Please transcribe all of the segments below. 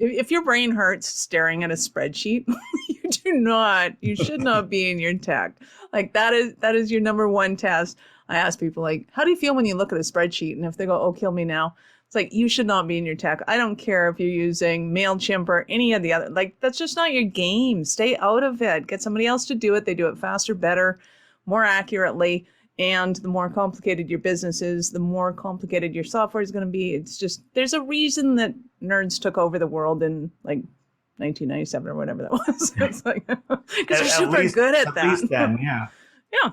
if your brain hurts staring at a spreadsheet, you should not be in your tech. Like that is your number one test. I ask people like, how do you feel when you look at a spreadsheet? And if they go, oh, kill me now. It's like, you should not be in your tech. I don't care if you're using MailChimp or any of the other, like, that's just not your game. Stay out of it. Get somebody else to do it. They do it faster, better, more accurately. And the more complicated your business is, the more complicated your software is going to be. It's just, there's a reason that nerds took over the world in like 1997 or whatever that was. It's like, because they're super good at that. At least then, yeah. Yeah.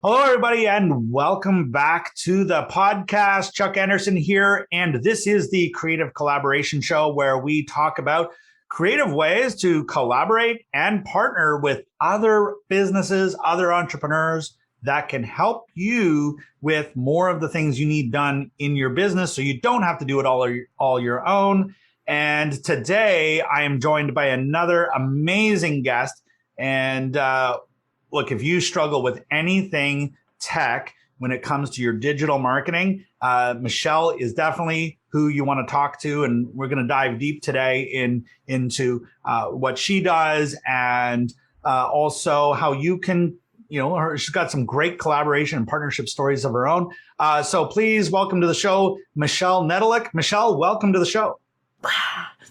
Hello, everybody, and welcome back to the podcast. Chuck Anderson here, and this is the Creative Collaboration Show, where we talk about creative ways to collaborate and partner with other businesses, other entrepreneurs that can help you with more of the things you need done in your business so you don't have to do it all your own. And today I am joined by another amazing guest. And look, if you struggle with anything tech when it comes to your digital marketing, Michelle is definitely who you want to talk to. And we're going to dive deep today into what she does and also how you can, she's got some great collaboration and partnership stories of her own. So please welcome to the show, Michelle Nedelec. Michelle, welcome to the show.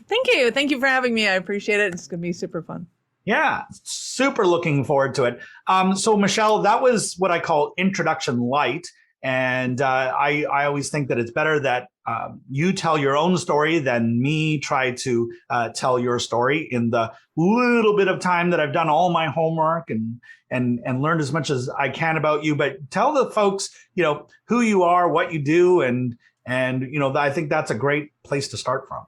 Thank you. Thank you for having me. I appreciate it. It's going to be super fun. Yeah, super looking forward to it. So Michelle, that was what I call introduction light. And I always think that it's better that you tell your own story than me try to tell your story in the little bit of time that I've done all my homework and learned as much as I can about you. But tell the folks, who you are, what you do, and I think that's a great place to start from.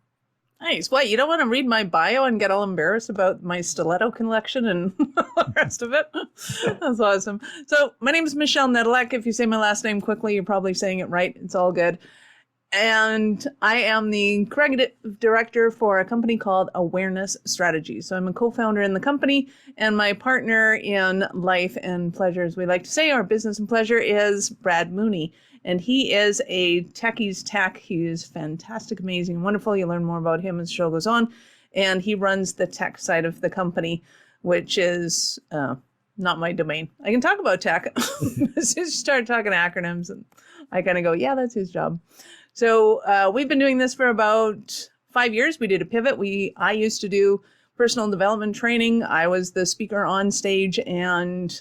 Nice. What, you don't want to read my bio and get all embarrassed about my stiletto collection and the rest of it? That's awesome. So my name is Michelle Nedelec. If you say my last name quickly, you're probably saying it right. It's all good. And I am the creative director for a company called Awareness Strategies. So I'm a co-founder in the company, and my partner in life and pleasure, as we like to say, our business and pleasure, is Brad Mooney. And he is a techie's tech. He is fantastic, amazing, wonderful. You'll learn more about him as the show goes on. And he runs the tech side of the company, which is not my domain. I can talk about tech. As soon as you start talking acronyms, and I kind of go, yeah, that's his job. So we've been doing this for about 5 years. We did a pivot. I used to do personal development training. I was the speaker on stage and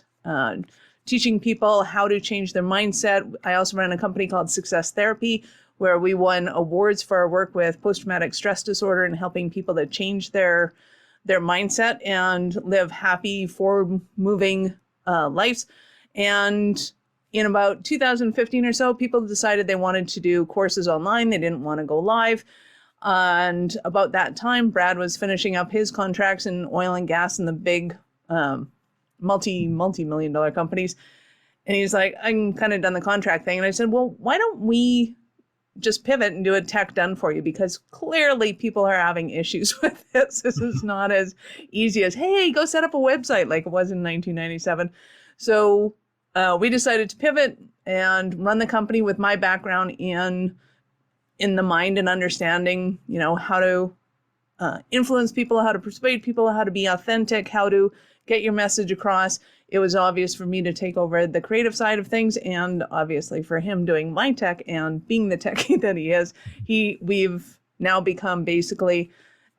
teaching people how to change their mindset. I also ran a company called Success Therapy, where we won awards for our work with post-traumatic stress disorder and helping people to change their mindset and live happy, forward-moving lives. And in about 2015 or so, people decided they wanted to do courses online. They didn't want to go live. And about that time, Brad was finishing up his contracts in oil and gas and the big multi-million dollar companies. And he's like, I'm kind of done the contract thing. And I said, well, why don't we just pivot and do a tech done for you? Because clearly people are having issues with this. This is not as easy as, hey, go set up a website like it was in 1997. So we decided to pivot and run the company with my background in the mind and understanding, how to influence people, how to persuade people, how to be authentic, how to get your message across. It was obvious for me to take over the creative side of things, and obviously for him doing my tech and being the techie that he is, we've now become basically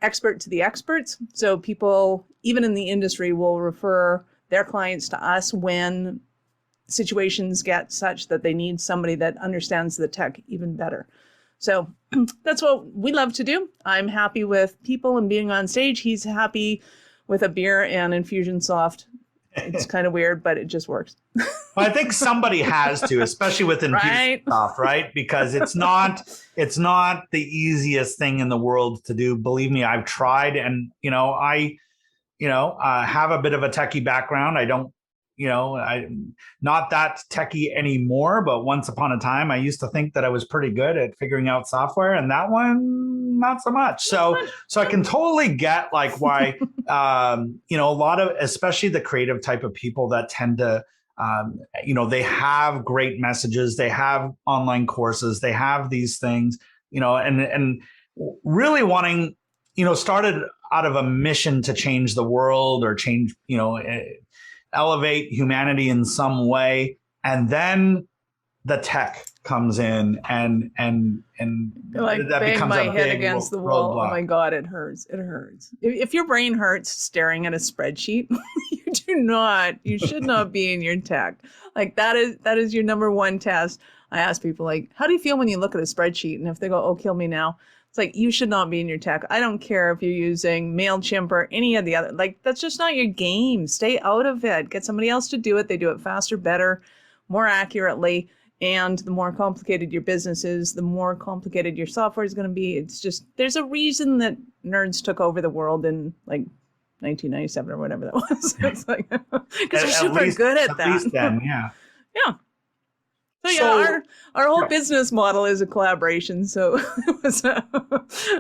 expert to the experts. So people, even in the industry, will refer their clients to us when situations get such that they need somebody that understands the tech even better. So that's what we love to do. I'm happy with people and being on stage. He's happy with a beer and Infusionsoft. It's kind of weird, but it just works. Well, I think somebody has to, especially with Infusionsoft, right? Because it's not the easiest thing in the world to do. Believe me, I've tried, and I have a bit of a techie background. I'm not that techie anymore, but once upon a time, I used to think that I was pretty good at figuring out software, and that one, not so much. So I can totally get like why, a lot of, especially the creative type of people that tend to They have great messages, they have online courses, they have these things, and really wanting, started out of a mission to change the world or change, elevate humanity in some way. And then the tech comes in and like that bang becomes my a head big against the wall. roadblock. Oh my God, it hurts. It hurts. If your brain hurts staring at a spreadsheet, you should not be in your tech. Like that is your number one test. I ask people like, how do you feel when you look at a spreadsheet? And if they go, oh, kill me now. It's like, you should not be in your tech. I don't care if you're using MailChimp or any of the other, like that's just not your game. Stay out of it. Get somebody else to do it. They do it faster, better, more accurately. And the more complicated your business is, the more complicated your software is going to be. It's just, there's a reason that nerds took over the world in like 1997 or whatever that was. It's like, because we're super good at that. At least then, yeah. Yeah. So our whole business model is a collaboration. So it was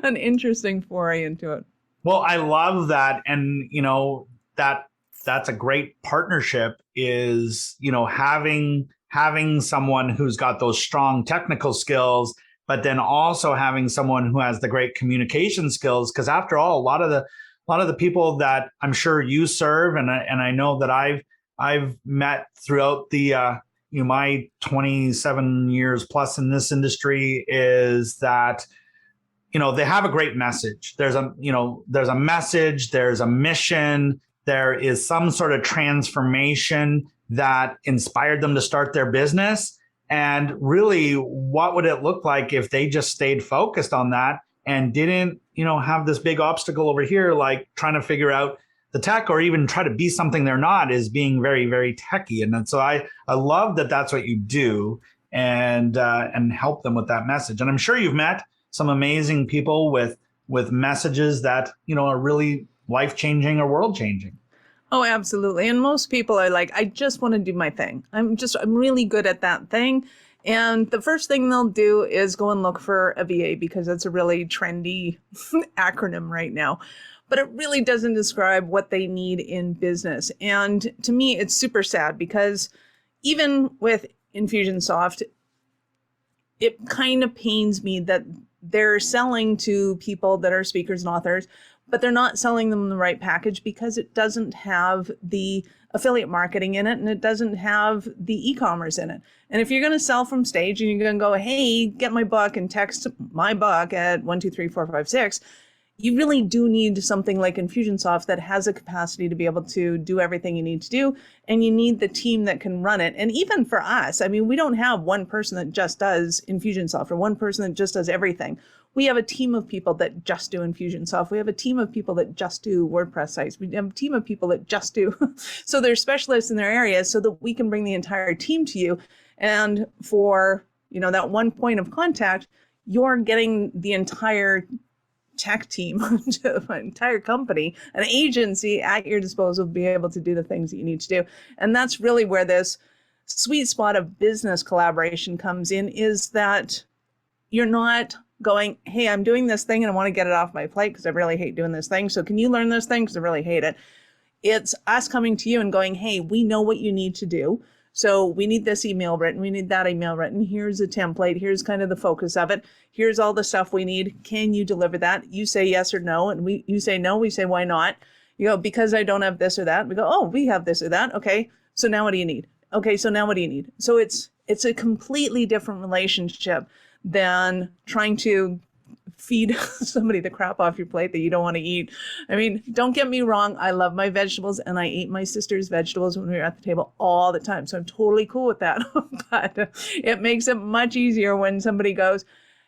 an interesting foray into it. Well, I love that. And, that's a great partnership is, having someone who's got those strong technical skills, but then also having someone who has the great communication skills. Because after all, a lot of the people that I'm sure you serve, and I know that I've met throughout the my 27 years plus in this industry, is that they have a great message. There's a message, there's a mission, there is some sort of transformation that inspired them to start their business. And really, what would it look like if they just stayed focused on that and didn't, have this big obstacle over here, like trying to figure out the tech or even try to be something they're not, is being very, very techy. And so I love that that's what you do, and help them with that message. And I'm sure you've met some amazing people with messages that, are really life-changing or world-changing. Oh, absolutely. And most people are like, I just want to do my thing. I'm really good at that thing. And the first thing they'll do is go and look for a VA, because that's a really trendy acronym right now. But it really doesn't describe what they need in business. And to me, it's super sad, because even with Infusionsoft, it kind of pains me that they're selling to people that are speakers and authors, but they're not selling them the right package, because it doesn't have the affiliate marketing in it, and it doesn't have the e-commerce in it. And if you're going to sell from stage and you're going to go, hey, get my book and text my book at 1234556, you really do need something like Infusionsoft that has a capacity to be able to do everything you need to do. And you need the team that can run it. And even for us, I mean, we don't have one person that just does Infusionsoft or one person that just does everything. We have a team of people that just do Infusionsoft. We have a team of people that just do WordPress sites. We have a team of people that just do. So they're specialists in their areas, so that we can bring the entire team to you. And for, that one point of contact, you're getting the entire tech team, an entire company, an agency at your disposal to be able to do the things that you need to do. And that's really where this sweet spot of business collaboration comes in, is that you're not going, hey, I'm doing this thing and I want to get it off my plate because I really hate doing this thing. So can you learn this thing? Because I really hate it. It's us coming to you and going, hey, we know what you need to do. So we need this email written. We need that email written. Here's a template. Here's kind of the focus of it. Here's all the stuff we need. Can you deliver that? You say yes or no. And you say no. We say, why not? You go, because I don't have this or that. We go, oh, we have this or that. Okay. So now what do you need? Okay. So now what do you need? So it's a completely different relationship than trying to feed somebody the crap off your plate that you don't want to eat. I mean, don't get me wrong. I love my vegetables, and I ate my sister's vegetables when we were at the table all the time. So I'm totally cool with that. But it makes it much easier when somebody goes,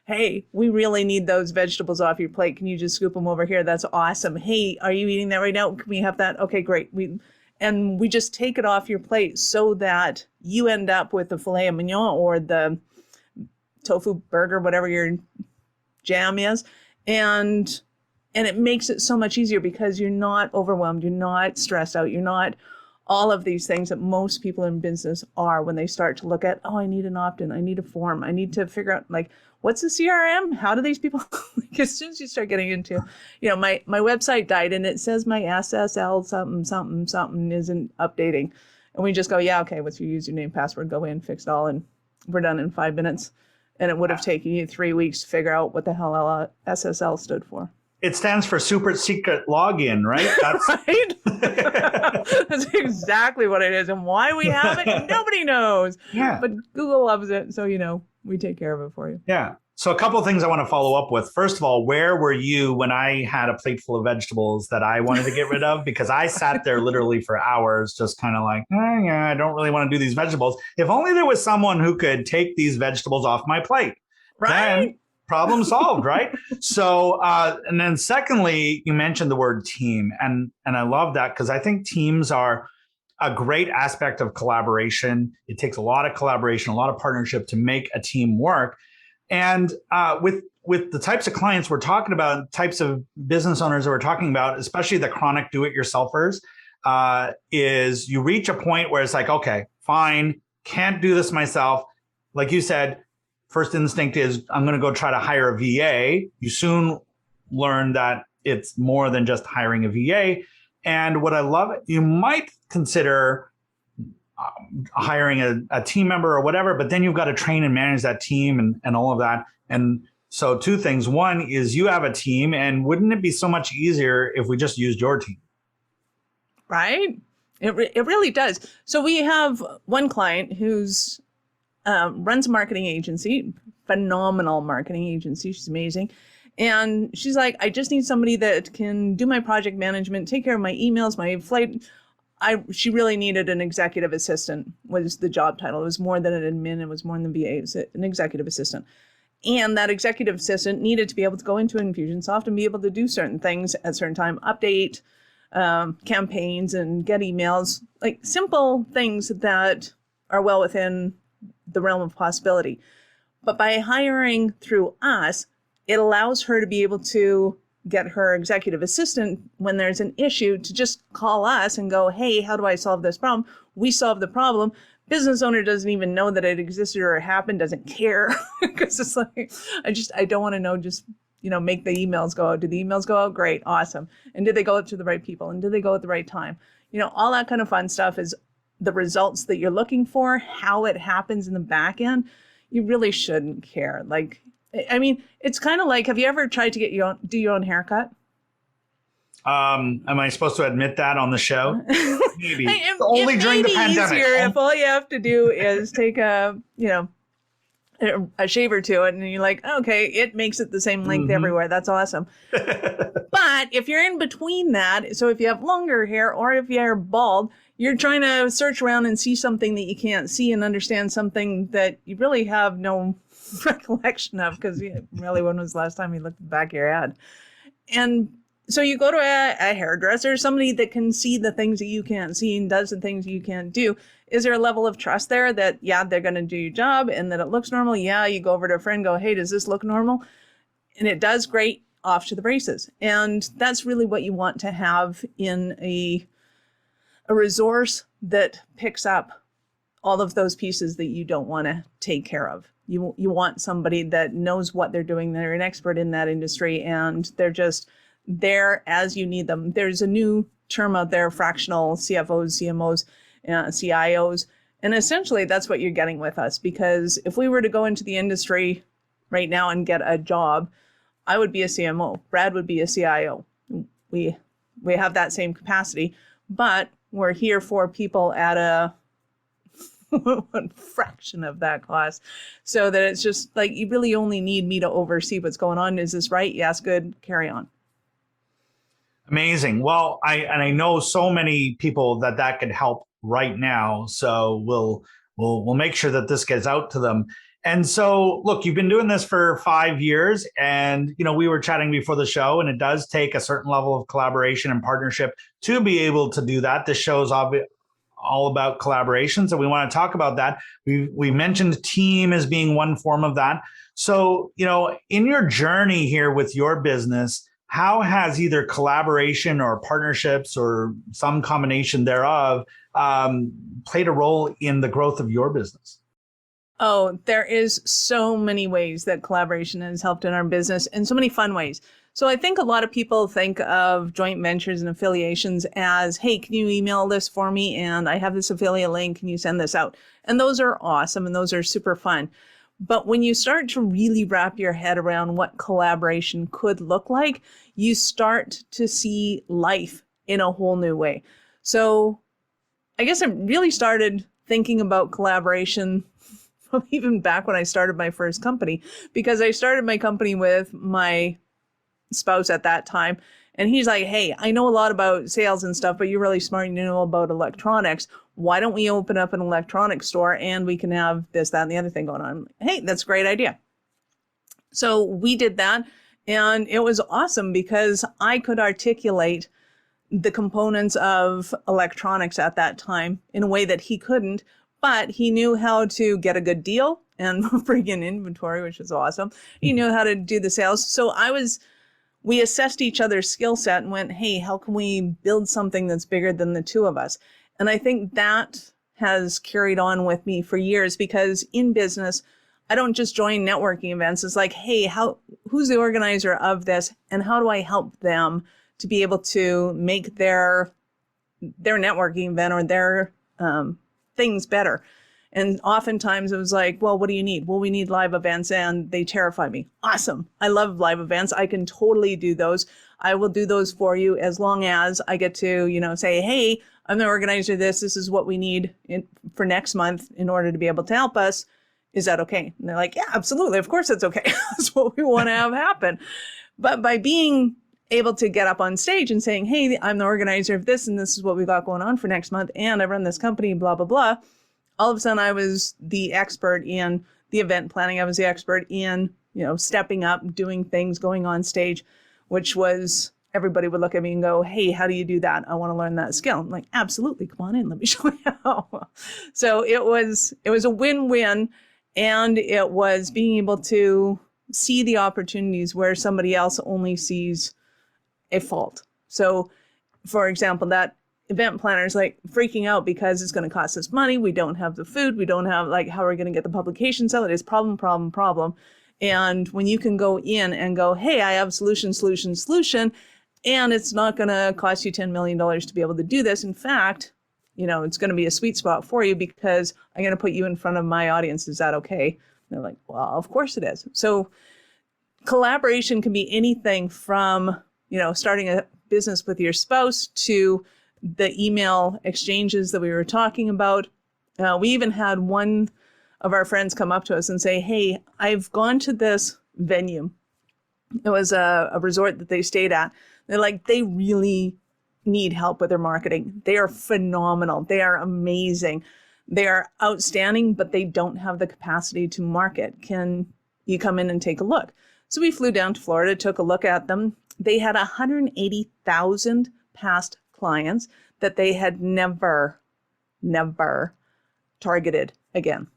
hey, we really need those vegetables off your plate. Can you just scoop them over here? That's awesome. Hey, are you eating that right now? Can we have that? Okay, great. We just take it off your plate so that you end up with the filet mignon or the tofu burger, whatever your jam is. And it makes it so much easier because you're not overwhelmed. You're not stressed out. You're not all of these things that most people in business are when they start to look at, oh, I need an opt-in. I need a form. I need to figure out, like, what's the CRM? How do these people, like, as soon as you start getting into, my website died and it says my SSL something isn't updating. And we just go, yeah, okay, what's your username, password, go in, fix it all, and we're done in 5 minutes. And it would have taken you 3 weeks to figure out what the hell SSL stood for. It stands for super secret login, right? That's right? That's exactly what it is. And why we have it, nobody knows. Yeah. But Google loves it. So, we take care of it for you. Yeah. So a couple of things I want to follow up with. First of all, where were you when I had a plate full of vegetables that I wanted to get rid of? Because I sat there literally for hours, just kind of like, yeah, I don't really want to do these vegetables. If only there was someone who could take these vegetables off my plate. Right. Then problem solved, right? So, and then secondly, you mentioned the word team. And I love that because I think teams are a great aspect of collaboration. It takes a lot of collaboration, a lot of partnership to make a team work. And with the types of clients we're talking about, types of business owners that we're talking about, especially the chronic do-it-yourselfers, is you reach a point where it's like, okay, fine, can't do this myself. Like you said, first instinct is I'm going to go try to hire a VA. You soon learn that it's more than just hiring a VA. And what I love, you might consider hiring a team member or whatever, but then you've got to train and manage that team and all of that. And so two things. One is you have a team, and wouldn't it be so much easier if we just used your team? Right? It really does. So we have one client who's runs a marketing agency, phenomenal marketing agency. She's amazing. And she's like, I just need somebody that can do my project management, take care of my emails, my flight. She really needed an executive assistant was the job title. It was more than an admin. It was more than VA. It was an executive assistant. And that executive assistant needed to be able to go into Infusionsoft and be able to do certain things at certain time, update campaigns and get emails, like simple things that are well within the realm of possibility. But by hiring through us, it allows her to be able to get her executive assistant when there's an issue to just call us and go, hey, how do I solve this problem? We solve the problem. Business owner doesn't even know that it existed or happened, doesn't care. Because it's like, I don't want to know, just, make the emails go out. Did the emails go out? Great. Awesome. And did they go out to the right people? And did they go at the right time? All that kind of fun stuff is the results that you're looking for, how it happens in the back end. You really shouldn't care. Like, it's kind of like, have you ever tried to do your own haircut? Am I supposed to admit that on the show? Maybe. Only during the pandemic. If all you have to do is take a shaver to it, and you're like, okay, it makes it the same length everywhere. That's awesome. But if you're in between that, so if you have longer hair or if you're bald, you're trying to search around and see something that you can't see and understand something that you really have no recollection of, because really, when was the last time you looked at the back of your head? And so you go to a hairdresser, somebody that can see the things that you can't see and does the things you can't do. Is there a level of trust there that, yeah, they're going to do your job and that it looks normal? Yeah, you go over to a friend, go, hey, does this look normal? And it does, great, off to the races. And that's really what you want to have in a resource that picks up all of those pieces that you don't want to take care of. You want somebody that knows what they're doing. They're an expert in that industry, and they're just there as you need them. There's a new term out there, fractional CFOs, CMOs, CIOs. And essentially that's what you're getting with us, because if we were to go into the industry right now and get a job, I would be a CMO. Brad would be a CIO. We have that same capacity, but we're here for people at a one fraction of that cost, so that it's just like, you really only need me to oversee what's going on. Is this right? Yes, good. Carry on. Amazing. Well, I know so many people that could help right now. So we'll make sure that this gets out to them. And so, look, you've been doing this for 5 years, and we were chatting before the show, and it does take a certain level of collaboration and partnership to be able to do that. This show is all about collaboration, so we want to talk about that. We mentioned team as being one form of that. So, in your journey here with your business, how has either collaboration or partnerships or some combination thereof played a role in the growth of your business? Oh, there is so many ways that collaboration has helped in our business and so many fun ways. So I think a lot of people think of joint ventures and affiliations as, hey, can you email this for me? And I have this affiliate link. Can you send this out? And those are awesome and those are super fun. But when you start to really wrap your head around what collaboration could look like, you start to see life in a whole new way. So I guess I really started thinking about collaboration even back when I started my first company, because I started my company with my spouse at that time. And he's like, hey, I know a lot about sales and stuff, but you're really smart. You know about electronics. Why don't we open up an electronics store and we can have this, that, and the other thing going on? Hey, that's a great idea. So we did that. And it was awesome because I could articulate the components of electronics at that time in a way that he couldn't, but he knew how to get a good deal and bring in inventory, which is awesome. He knew how to do the sales. So we assessed each other's skill set and went, hey, how can we build something that's bigger than the two of us? And I think that has carried on with me for years, because in business, I don't just join networking events. It's like, hey, who's the organizer of this and how do I help them to be able to make their networking event or their things better? And oftentimes it was like, well, what do you need? Well, we need live events, and they terrify me. Awesome. I love live events. I can totally do those. I will do those for you as long as I get to, say, hey, I'm the organizer of this. This is what we need for next month in order to be able to help us. Is that okay? And they're like, yeah, absolutely. Of course it's okay. That's what we want to have happen. But by being able to get up on stage and saying, hey, I'm the organizer of this, and this is what we got going on for next month, and I run this company, blah, blah, blah. All of a sudden I was the expert in the event planning. I was the expert in, stepping up, doing things, going on stage, which was, everybody would look at me and go, hey, how do you do that? I want to learn that skill. I'm like, absolutely. Come on in. Let me show you how. So it was a win-win. And it was being able to see the opportunities where somebody else only sees a fault. So for example, that event planner is like freaking out because it's going to cost us money. We don't have the food. We don't have how are we going to get the publications out? It is problem, problem, problem. And when you can go in and go, hey, I have solution, and it's not going to cost you $10 million to be able to do this. In fact, it's going to be a sweet spot for you because I'm going to put you in front of my audience. Is that okay? And they're like, well, of course it is. So collaboration can be anything from, starting a business with your spouse to the email exchanges that we were talking about. We even had one of our friends come up to us and say, hey, I've gone to this venue. It was a resort that they stayed at. They're like, they really need help with their marketing. They are phenomenal. They are amazing. They are outstanding, but they don't have the capacity to market. Can you come in and take a look? So we flew down to Florida, took a look at them. They had 180,000 past clients that they had never targeted again.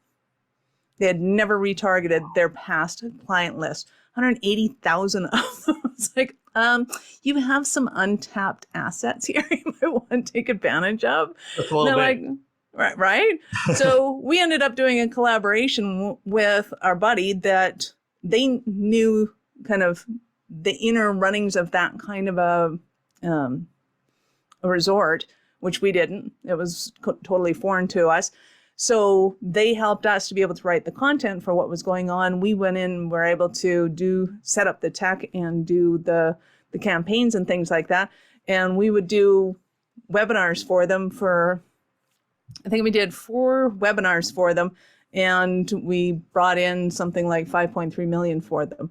They had never retargeted their past client list. 180,000 of them. It's like, you have some untapped assets here you might want to take advantage of. That's a little bit. Like, right? So we ended up doing a collaboration with our buddy that they knew kind of the inner runnings of that kind of a resort, which we didn't. It was totally foreign to us. So they helped us to be able to write the content for what was going on. We went in, were able to set up the tech and do the campaigns and things like that. And we would do webinars for them I think we did 4 webinars for them. And we brought in something like 5.3 million for them.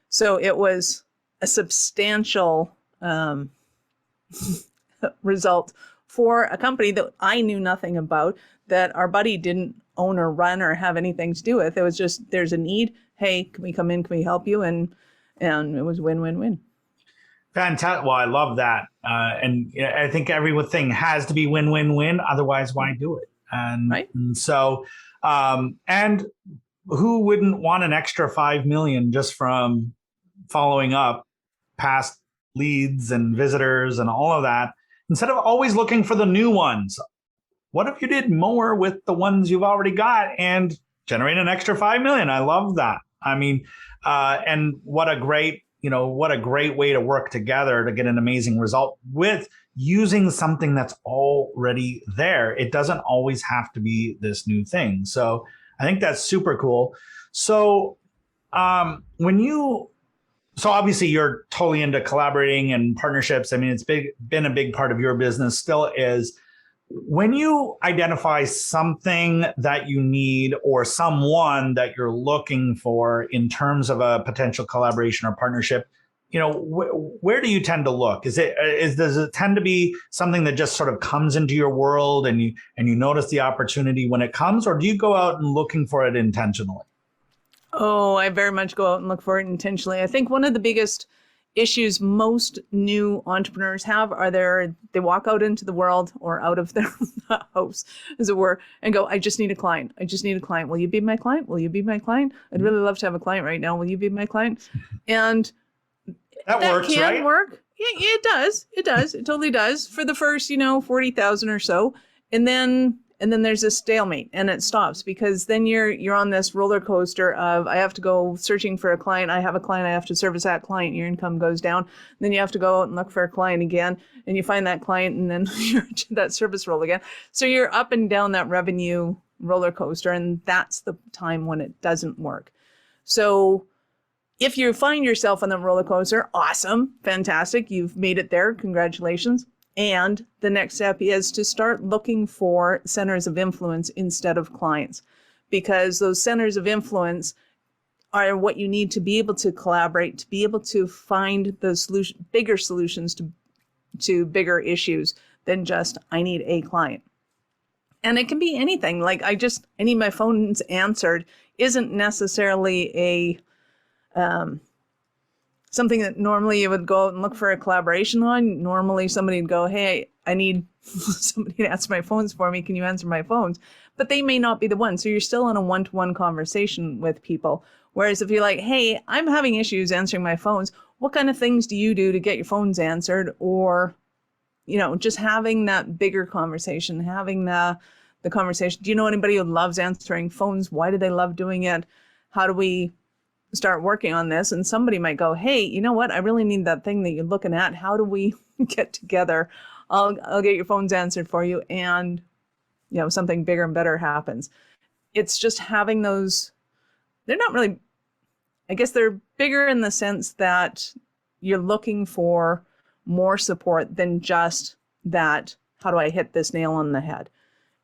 So it was a substantial result for a company that I knew nothing about, that our buddy didn't own or run or have anything to do with. It was just, there's a need. Hey, can we come in? Can we help you? And it was win-win-win. Fantastic. Well, I love that. And I think everything has to be win-win-win. Otherwise, why do it? Right. And so, and who wouldn't want an extra 5 million just from following up past leads and visitors and all of that, instead of always looking for the new ones? What if you did more with the ones you've already got and generate an extra 5 million. I love that. I mean, and what a great way to work together to get an amazing result with using something that's already there. It doesn't always have to be this new thing. So I think that's super cool. So so obviously you're totally into collaborating and partnerships. I mean, it's been a big part of your business, still is. When you identify something that you need or someone that you're looking for in terms of a potential collaboration or partnership, where do you tend to look? Does it tend to be something that just sort of comes into your world and you notice the opportunity when it comes, or do you go out and looking for it intentionally? Oh, I very much go out and look for it intentionally. I think one of the biggest issues most new entrepreneurs have are they walk out into the world or out of their house, as it were, and go, I just need a client. I just need a client. Will you be my client? Will you be my client? I'd really love to have a client right now. Will you be my client? And that works, can right? work. Yeah, it does. It does. It totally does for the first, 40,000 or so. And then there's a stalemate and it stops, because then you're on this roller coaster of, I have to go searching for a client. I have a client. I have to service that client. Your income goes down. Then you have to go out and look for a client again, and you find that client, and then you're into that service role again. So you're up and down that revenue roller coaster. And that's the time when it doesn't work. So if you find yourself on the roller coaster, awesome, fantastic. You've made it there. Congratulations. And the next step is to start looking for centers of influence instead of clients, because those centers of influence are what you need to be able to collaborate, to be able to find the bigger solutions to bigger issues than just, I need a client. And it can be anything. Like, I need my phones answered isn't necessarily a something that normally you would go out and look for a collaboration on. Normally somebody would go, hey, I need somebody to answer my phones for me. Can you answer my phones? But they may not be the one. So you're still in a one-to-one conversation with people. Whereas if you're like, hey, I'm having issues answering my phones. What kind of things do you do to get your phones answered? Or, just having that bigger conversation, having the conversation. Do you know anybody who loves answering phones? Why do they love doing it? How do we start working on this? And somebody might go, hey, you know what? I really need that thing that you're looking at. How do we get together? I'll get your phones answered for you. And, something bigger and better happens. It's just having those, they're not really, I guess they're bigger in the sense that you're looking for more support than just that, how do I hit this nail on the head?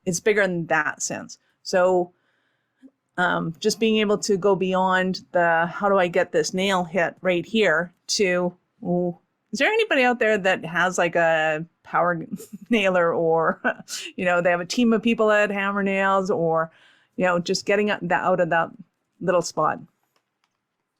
It's bigger in that sense. So just being able to go beyond the, how do I get this nail hit right here, to, is there anybody out there that has like a power nailer, or, they have a team of people that hammer nails, or, just getting out of that little spot.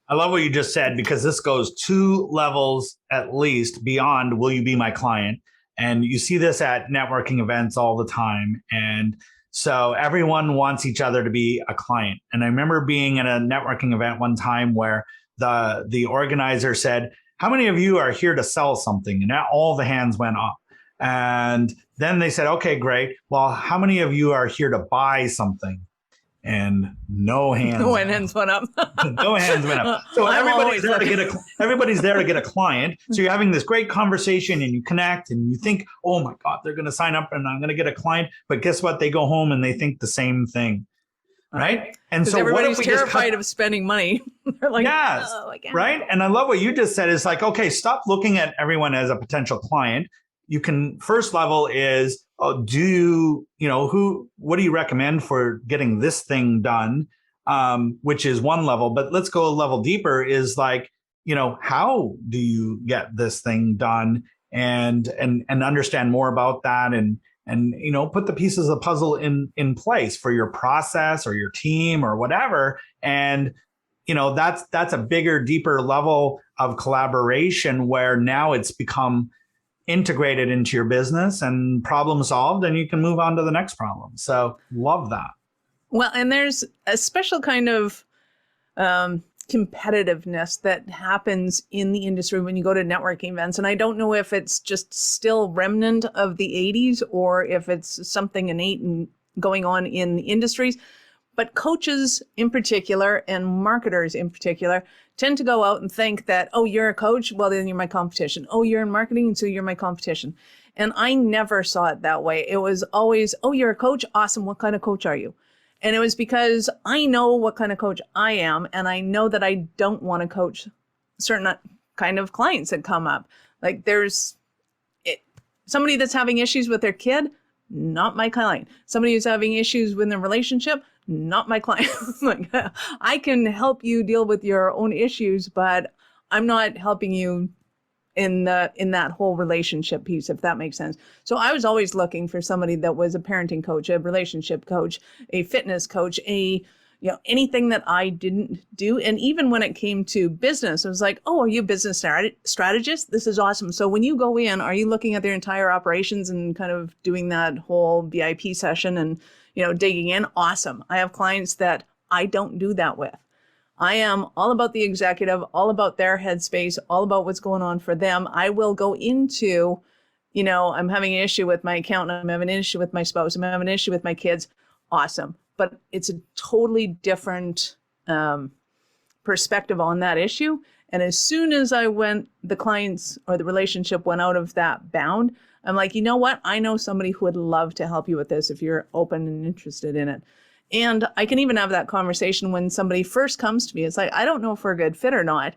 I love what you just said, because this goes 2 levels at least beyond, will you be my client? And you see this at networking events all the time. And so everyone wants each other to be a client. And I remember being at a networking event one time where the organizer said, how many of you are here to sell something? And all the hands went up. And then they said, okay, great. Well, how many of you are here to buy something? And no hands went up. No hands went up. So everybody's there to get a client. So you're having this great conversation and you connect and you think, oh my God, they're going to sign up and I'm going to get a client. But guess what? They go home and they think the same thing. Right. And so everybody's terrified of spending money. They're like, yes, right. And I love what you just said. Is like, okay, stop looking at everyone as a potential client. You can, first level is, what do you recommend for getting this thing done? Which is one level, but let's go a level deeper, is like, how do you get this thing done, and understand more about that, and put the pieces of the puzzle in place for your process or your team or whatever. And, that's a bigger, deeper level of collaboration, where now it's become integrated into your business and problem solved, and you can move on to the next problem. So love that. Well, and there's a special kind of competitiveness that happens in the industry when you go to networking events. And I don't know if it's just still remnant of the 80s or if it's something innate and going on in the industries. But coaches in particular and marketers in particular tend to go out and think that, oh, you're a coach, well, then you're my competition. Oh, you're in marketing, so you're my competition. And I never saw it that way. It was always, oh, you're a coach? Awesome. What kind of coach are you? And it was because I know what kind of coach I am, and I know that I don't want to coach certain kind of clients that come up. Like somebody that's having issues with their kid, not my client. Somebody who's having issues with their relationship, not my client. Like, I can help you deal with your own issues, but I'm not helping you in that whole relationship piece, if that makes sense. So I was always looking for somebody that was a parenting coach, a relationship coach, a fitness coach, anything that I didn't do. And even when it came to business, I was like, oh, are you a business strategist? This is awesome. So when you go in, are you looking at their entire operations and kind of doing that whole VIP session and, digging in? Awesome. I have clients that I don't do that with. I am all about the executive, all about their headspace, all about what's going on for them. I will go into, I'm having an issue with my accountant, I'm having an issue with my spouse, I'm having an issue with my kids. Awesome. But it's a totally different perspective on that issue. And as soon as the clients or the relationship went out of that bound, I'm like, you know what? I know somebody who would love to help you with this if you're open and interested in it. And I can even have that conversation when somebody first comes to me. It's like, I don't know if we're a good fit or not,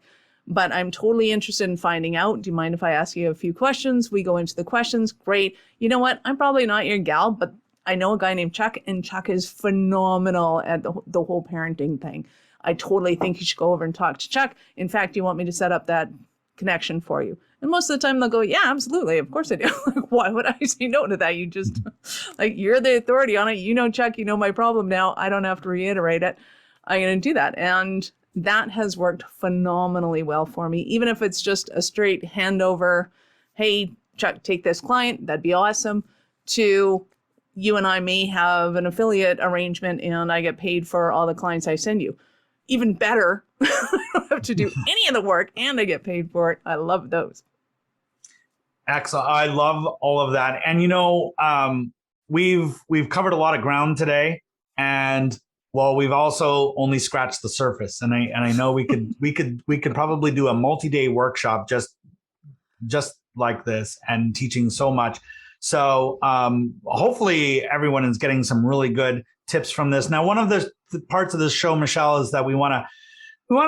but I'm totally interested in finding out. Do you mind if I ask you a few questions? We go into the questions. Great. You know what? I'm probably not your gal, but I know a guy named Chuck, and Chuck is phenomenal at the whole parenting thing. I totally think you should go over and talk to Chuck. In fact, you want me to set up that connection for you? And most of the time they'll go, yeah, absolutely. Of course I do. Why would I say no to that? You just, you're the authority on it. Chuck, my problem now. I don't have to reiterate it. I'm going to do that. And that has worked phenomenally well for me. Even if it's just a straight handover, hey, Chuck, take this client. That'd be awesome. To you and I may have an affiliate arrangement and I get paid for all the clients I send you. Even better. I don't have to do any of the work and I get paid for it. I love those. Excellent. I love all of that. And we've covered a lot of ground today, and we've also only scratched the surface. And I know we could probably do a multi-day workshop just like this and teaching so much. So hopefully everyone is getting some really good tips from this. Now, one of the parts of this show, Michelle, is that we want to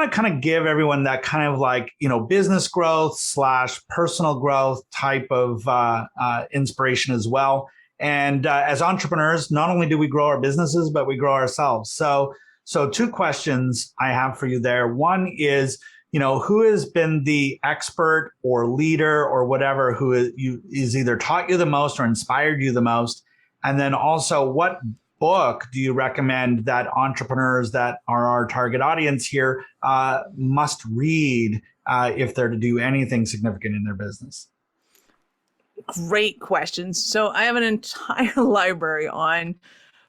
kind of give everyone that kind of business growth / personal growth type of inspiration as well. And as entrepreneurs, not only do we grow our businesses, but we grow ourselves. So two questions I have for you there. One is, who has been the expert or leader or whatever who is either taught you the most or inspired you the most? And then also, what book do you recommend that entrepreneurs that are our target audience here must read if they're to do anything significant in their business? Great questions. So I have an entire library on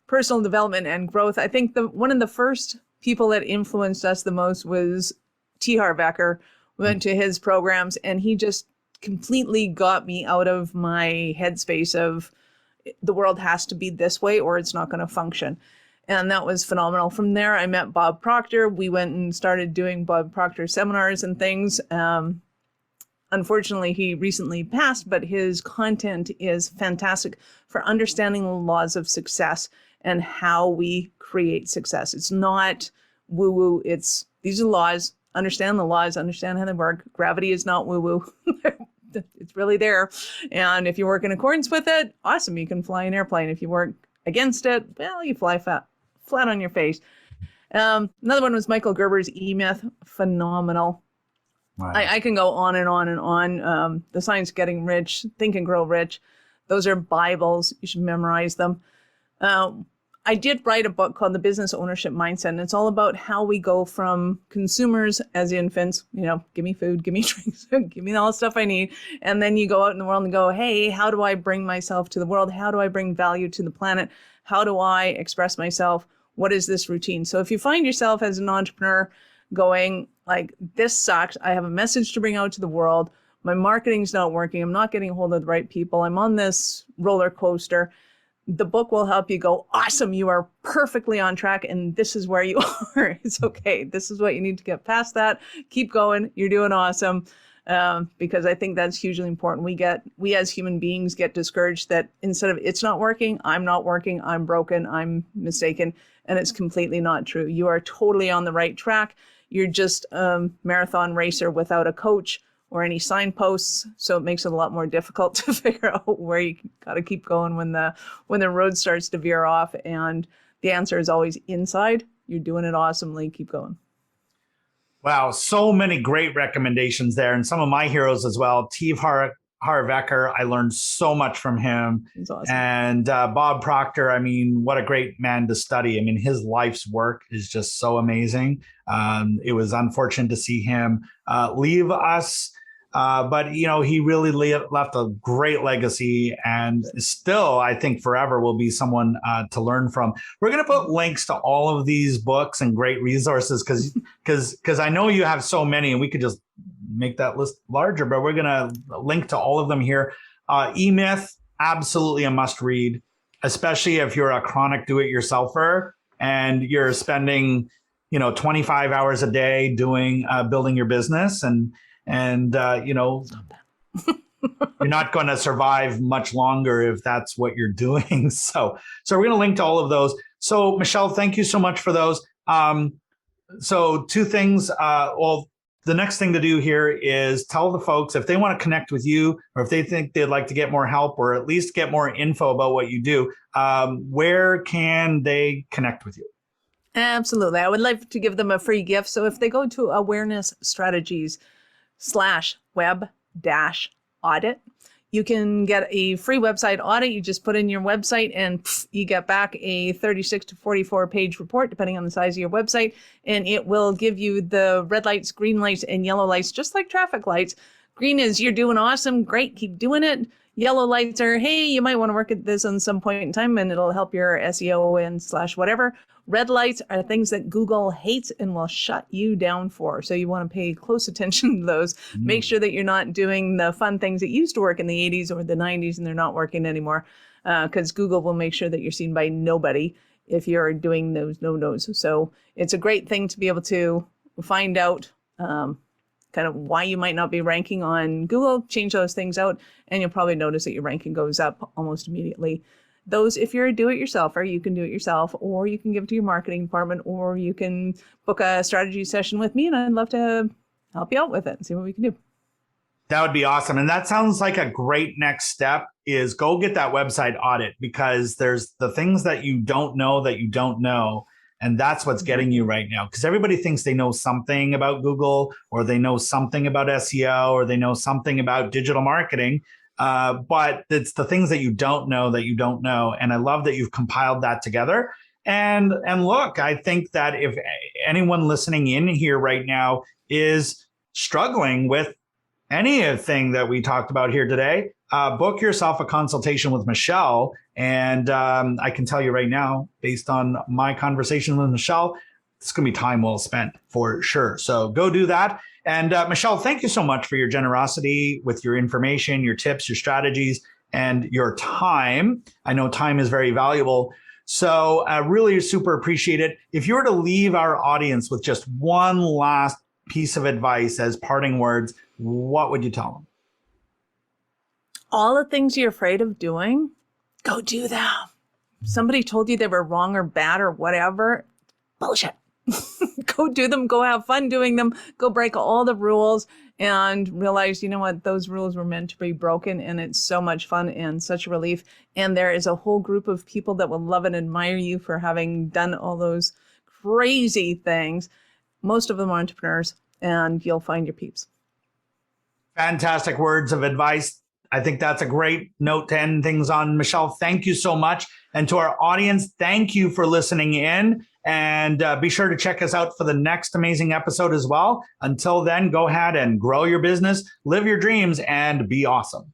personal development and growth. I think one of the first people that influenced us the most was T. Harv Eker. We went to his programs and he just completely got me out of my headspace of the world has to be this way or it's not going to function. And that was phenomenal. From there, I met Bob Proctor. We went and started doing Bob Proctor seminars and things. Unfortunately, he recently passed, but his content is fantastic for understanding the laws of success and how we create success. It's not woo-woo. These are laws. Understand the laws, understand how they work. Gravity is not woo-woo. It's really there. And if you work in accordance with it, awesome. You can fly an airplane. If you work against it, well, you fly flat on your face. Another one was Michael Gerber's E-Myth. Phenomenal. Wow. I can go on and on and on. The Science of Getting Rich, Think and Grow Rich. Those are Bibles. You should memorize them. I did write a book called The Business Ownership Mindset, and it's all about how we go from consumers as infants, give me food, give me drinks, give me all the stuff I need. And then you go out in the world and go, hey, how do I bring myself to the world? How do I bring value to the planet? How do I express myself? What is this routine? So if you find yourself as an entrepreneur going like, this sucks, I have a message to bring out to the world, my marketing's not working, I'm not getting a hold of the right people, I'm on this roller coaster, The book will help you go, awesome, you are perfectly on track, and this is where you are. It's okay. This is what you need to get past that. Keep going. You're doing awesome. Because I think that's hugely important. We as human beings get discouraged that instead of it's not working, I'm broken, I'm mistaken, and it's completely not true. You are totally on the right track. You're just a marathon racer without a coach or any signposts, so it makes it a lot more difficult to figure out where you got to keep going when the road starts to veer off. And the answer is always inside. You're doing it awesomely. Keep going. Wow, so many great recommendations there, and some of my heroes as well. Steve Harvecker, I learned so much from him. He's awesome. And Bob Proctor, I mean, what a great man to study. I mean, his life's work is just so amazing. It was unfortunate to see him leave us. But, you know, he really left a great legacy, and still, I think forever will be someone to learn from. We're going to put links to all of these books and great resources because I know you have so many, and we could just make that list larger, but we're going to link to all of them here. E-Myth, absolutely a must read, especially if you're a chronic do-it-yourselfer and you're spending, 25 hours a day doing building your business and you're not going to survive much longer if that's what you're doing. So we're going to link to all of those. So Michelle, thank you so much for those. So two things. The next thing to do here is tell the folks if they want to connect with you, or if they think they'd like to get more help, or at least get more info about what you do, where can they connect with you? Absolutely. I would like to give them a free gift. So if they go to awarenessstrategies/web-audit, you can get a free website audit. You just put in your website and you get back a 36 to 44 page report, depending on the size of your website. And it will give you the red lights, green lights, and yellow lights, just like traffic lights. Green is you're doing awesome. Great. Keep doing it. Yellow lights are, hey, you might want to work at this on some point in time and it'll help your SEO and / whatever. Red lights are things that Google hates and will shut you down for. So you want to pay close attention to those. Make sure that you're not doing the fun things that used to work in the 80s or the 90s and they're not working anymore, because Google will make sure that you're seen by nobody if you're doing those no-nos. So it's a great thing to be able to find out kind of why you might not be ranking on Google, change those things out, and you'll probably notice that your ranking goes up almost immediately. Those, if you're a do-it-yourselfer, you can do it yourself, or you can give it to your marketing department, or you can book a strategy session with me, and I'd love to help you out with it and see what we can do. That would be awesome. And that sounds like a great next step is go get that website audit, because there's the things that you don't know. And that's what's getting you right now, because everybody thinks they know something about Google, or they know something about SEO, or they know something about digital marketing. But it's the things that you don't know. And I love that you've compiled that together. And look, I think that if anyone listening in here right now is struggling with anything that we talked about here today, book yourself a consultation with Michelle. And I can tell you right now, based on my conversation with Michelle, it's going to be time well spent for sure. So go do that. And Michelle, thank you so much for your generosity with your information, your tips, your strategies, and your time. I know time is very valuable. So I really super appreciate it. If you were to leave our audience with just one last piece of advice as parting words, what would you tell them? All the things you're afraid of doing, go do them. Somebody told you they were wrong or bad or whatever. Bullshit. Go do them. Go have fun doing them. Go break all the rules and realize, you know what, those rules were meant to be broken, and it's so much fun and such a relief. And there is a whole group of people that will love and admire you for having done all those crazy things. Most of them are entrepreneurs, and you'll find your peeps. Fantastic words of advice. I think that's a great note to end things on. Michelle, thank you so much. And to our audience, thank you for listening in. And be sure to check us out for the next amazing episode as well. Until then, go ahead and grow your business, live your dreams, and be awesome.